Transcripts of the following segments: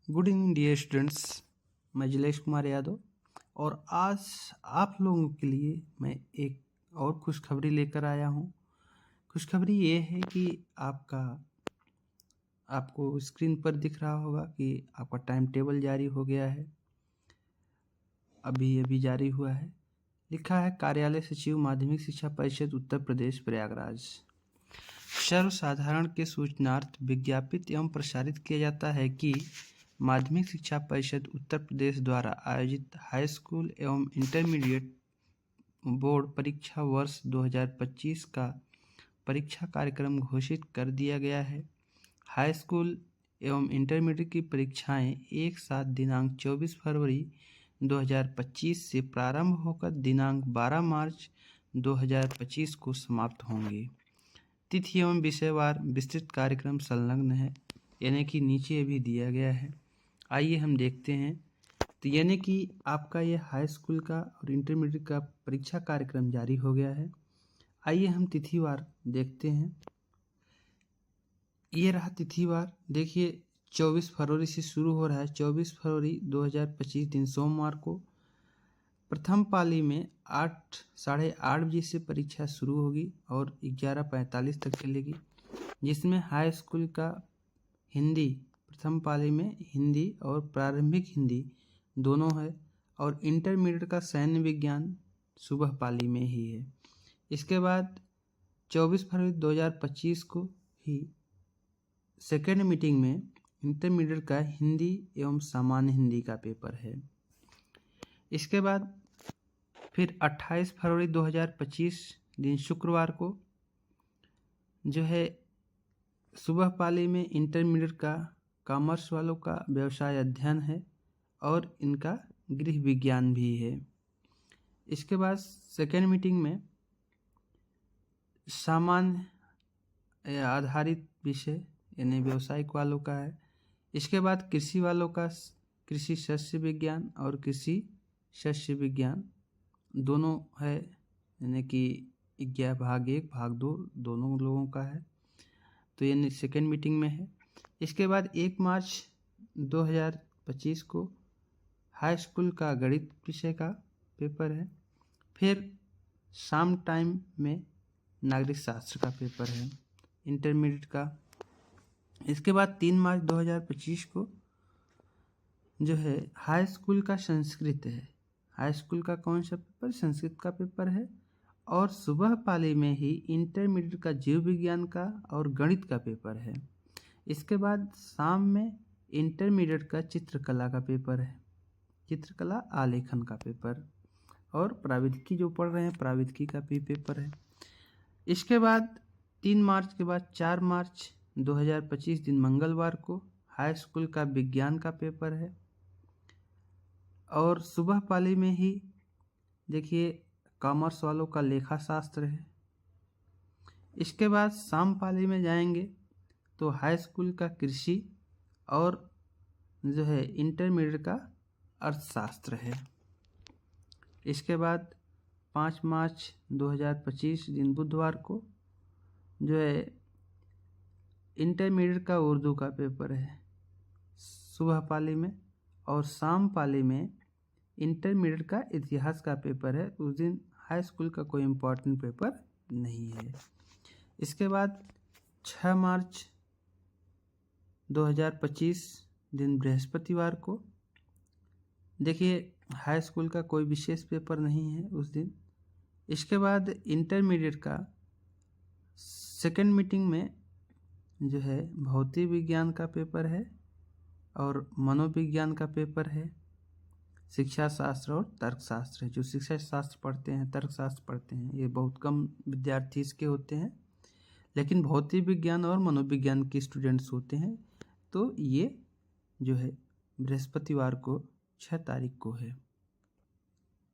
Good evening dear students. मैं जिलेश कुमार यादव और आज आप लोगों के लिए मैं एक और खुशखबरी लेकर आया हूँ। खुशखबरी ये है कि आपको स्क्रीन पर दिख रहा होगा कि आपका टाइम टेबल जारी हो गया है। अभी जारी हुआ है। लिखा है कार्यालय सचिव माध्यमिक शिक्षा परिषद उत्तर प्रदेश प्रयागराज। सर्वसाधारण के सूचनार्थ विज्ञापित एवं प्रसारित किया जाता है कि माध्यमिक शिक्षा परिषद उत्तर प्रदेश द्वारा आयोजित हाई स्कूल एवं इंटरमीडिएट बोर्ड परीक्षा वर्ष 2025 का परीक्षा कार्यक्रम घोषित कर दिया गया है। हाई स्कूल एवं इंटरमीडिएट की परीक्षाएं एक साथ दिनांक 24 फरवरी 2025 से प्रारंभ होकर दिनांक 12 मार्च 2025 को समाप्त होंगी। तिथि एवं विषयवार विस्तृत कार्यक्रम संलग्न है, यानी कि नीचे अभी दिया गया है। आइए हम देखते हैं। तो यानी कि आपका ये हाई स्कूल का और इंटरमीडिएट का परीक्षा कार्यक्रम जारी हो गया है। आइए हम तिथिवार देखते हैं। ये रहा तिथिवार। देखिए 24 फरवरी से शुरू हो रहा है। 24 फरवरी 2025 दिन सोमवार को प्रथम पाली में 8:30 बजे से परीक्षा शुरू होगी और 11:45 तक चलेगी, जिसमें हाई स्कूल का हिंदी प्रथम पाली में हिंदी और प्रारंभिक हिंदी दोनों है और इंटरमीडिएट का सैन्य विज्ञान सुबह पाली में ही है। इसके बाद 24 फरवरी 2025 को ही सेकेंड मीटिंग में इंटरमीडिएट का हिंदी एवं सामान्य हिंदी का पेपर है। इसके बाद फिर 28 फरवरी 2025 दिन शुक्रवार को जो है सुबह पाली में इंटरमीडिएट का कॉमर्स वालों का व्यवसाय अध्ययन है और इनका गृह विज्ञान भी है। इसके बाद सेकेंड मीटिंग में सामान्य आधारित विषय यानी व्यवसायिक वालों का है। इसके बाद कृषि वालों का कृषि शस्य विज्ञान और कृषि शस्य विज्ञान दोनों है, यानी कि भाग 1 भाग 2 दोनों लोगों का है। तो यानी सेकेंड मीटिंग में है। इसके बाद 1 मार्च 2025 को हाई स्कूल का गणित विषय का पेपर है। फिर शाम टाइम में नागरिक शास्त्र का पेपर है इंटरमीडिएट का। इसके बाद 3 मार्च 2025 को जो है हाई स्कूल का संस्कृत है। हाई स्कूल का कौन सा पेपर? संस्कृत का पेपर है। और सुबह पाली में ही इंटरमीडिएट का जीव विज्ञान का और गणित का पेपर है। इसके बाद शाम में इंटरमीडिएट का चित्रकला का पेपर है, चित्रकला आलेखन का पेपर। और प्राविधिकी जो पढ़ रहे हैं प्राविधिकी का भी पेपर है। इसके बाद 3 मार्च के बाद 4 मार्च 2025 दिन मंगलवार को हाई स्कूल का विज्ञान का पेपर है और सुबह पाली में ही देखिए कॉमर्स वालों का लेखा शास्त्र है। इसके बाद शाम पाली में जाएंगे तो हाई स्कूल का कृषि और जो है इंटरमीडिएट का अर्थशास्त्र है। इसके बाद 5 मार्च 2025 दिन बुधवार को जो है इंटरमीडिएट का उर्दू का पेपर है सुबह पाली में और शाम पाली में इंटरमीडिएट का इतिहास का पेपर है। उस दिन हाई स्कूल का कोई इम्पोर्टेंट पेपर नहीं है। इसके बाद 6 मार्च 2025 दिन बृहस्पतिवार को देखिए हाई स्कूल का कोई विशेष पेपर नहीं है उस दिन। इसके बाद इंटरमीडिएट का सेकेंड मीटिंग में जो है भौतिक विज्ञान का पेपर है और मनोविज्ञान का पेपर है। शिक्षा शास्त्र और तर्कशास्त्र है। जो शिक्षा शास्त्र पढ़ते हैं तर्कशास्त्र पढ़ते हैं ये बहुत कम विद्यार्थी इसके होते हैं, लेकिन भौतिक विज्ञान और मनोविज्ञान के स्टूडेंट्स होते हैं। तो ये जो है बृहस्पतिवार को 6 तारीख को है।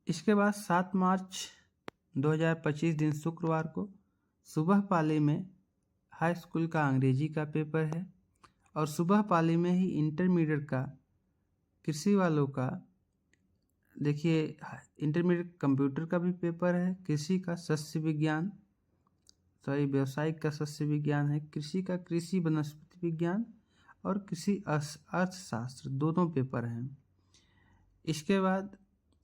इसके बाद 7 मार्च 2025 दिन शुक्रवार को सुबह पाली में हाई स्कूल का अंग्रेजी का पेपर है और सुबह पाली में ही इंटरमीडिएट का कृषि वालों का देखिए इंटरमीडिएट कंप्यूटर का भी पेपर है। कृषि का शस्य विज्ञान व्यवसायिक का शस्य विज्ञान है। कृषि का कृषि वनस्पति विज्ञान और कृषि अर्थशास्त्र, दोनों पेपर हैं। इसके बाद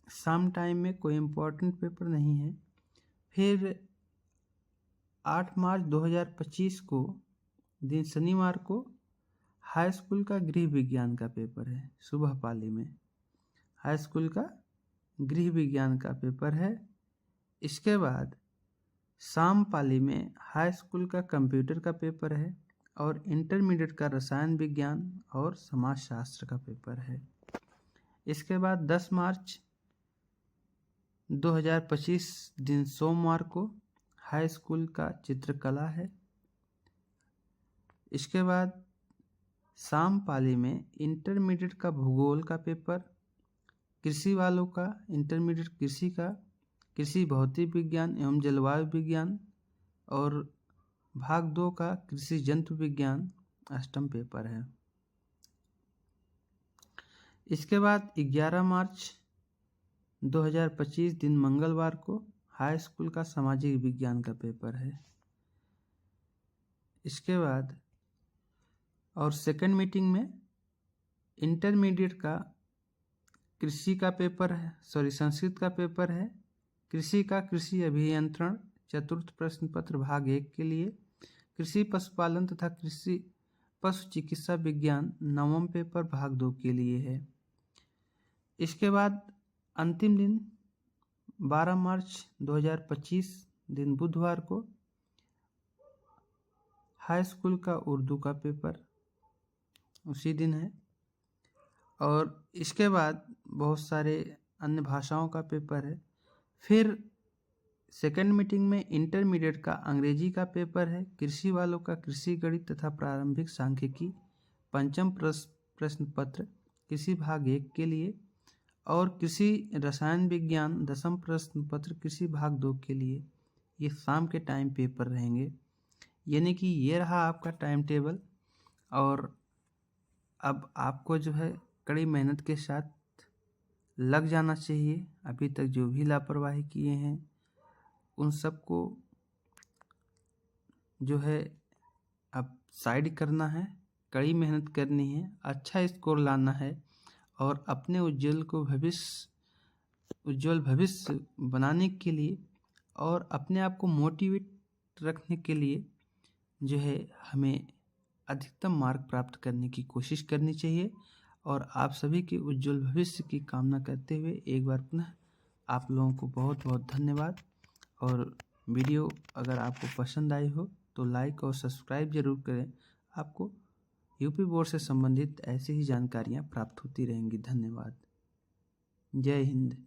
शाम टाइम में कोई इम्पोर्टेंट पेपर नहीं है। फिर 8 मार्च 2025 को दिन शनिवार को हाई स्कूल का गृह विज्ञान का पेपर है, सुबह पाली में हाई स्कूल का गृह विज्ञान का पेपर है। इसके बाद शाम पाली में हाई स्कूल का कंप्यूटर का पेपर है और इंटरमीडिएट का रसायन विज्ञान और समाजशास्त्र का पेपर है। इसके बाद 10 मार्च 2025 दिन सोमवार को हाई स्कूल का चित्रकला है। इसके बाद शाम पाली में इंटरमीडिएट का भूगोल का पेपर, कृषि वालों का इंटरमीडिएट कृषि का, कृषि भौतिक विज्ञान एवं जलवायु विज्ञान और भाग 2 का कृषि जंतु विज्ञान अष्टम पेपर है। इसके बाद 11 मार्च 2025 दिन मंगलवार को हाई स्कूल का सामाजिक विज्ञान का पेपर है। इसके बाद और सेकंड मीटिंग में इंटरमीडिएट का कृषि का पेपर है, संस्कृत का पेपर है। कृषि का कृषि अभियंत्रण चतुर्थ प्रश्न पत्र भाग 1 के लिए, कृषि पशुपालन तथा कृषि पशु चिकित्सा विज्ञान नवम पेपर भाग 2 के लिए है। इसके बाद अंतिम दिन 12 मार्च 2025 दिन बुधवार को हाई स्कूल का उर्दू का पेपर उसी दिन है। और इसके बाद बहुत सारे अन्य भाषाओं का पेपर है। फिर सेकंड मीटिंग में इंटरमीडिएट का अंग्रेजी का पेपर है, कृषि वालों का कृषि गणित तथा प्रारंभिक सांख्यिकी पंचम प्रश्न पत्र कृषि भाग 1 के लिए और कृषि रसायन विज्ञान दसम प्रश्न पत्र कृषि भाग 2 के लिए। ये शाम के टाइम पेपर रहेंगे। यानी कि ये रहा आपका टाइम टेबल। और अब आपको जो है कड़ी मेहनत के साथ लग जाना चाहिए। अभी तक जो भी लापरवाही किए हैं उन सबको जो है अब साइड करना है, कड़ी मेहनत करनी है, अच्छा स्कोर लाना है और अपने उज्जवल भविष्य बनाने के लिए और अपने आप को मोटिवेट रखने के लिए जो है हमें अधिकतम मार्क प्राप्त करने की कोशिश करनी चाहिए। और आप सभी के उज्जवल भविष्य की कामना करते हुए एक बार पुनः आप लोगों को बहुत बहुत धन्यवाद। और वीडियो अगर आपको पसंद आई हो तो लाइक और सब्सक्राइब जरूर करें। आपको यूपी बोर्ड से संबंधित ऐसी ही जानकारियाँ प्राप्त होती रहेंगी। धन्यवाद। जय हिंद।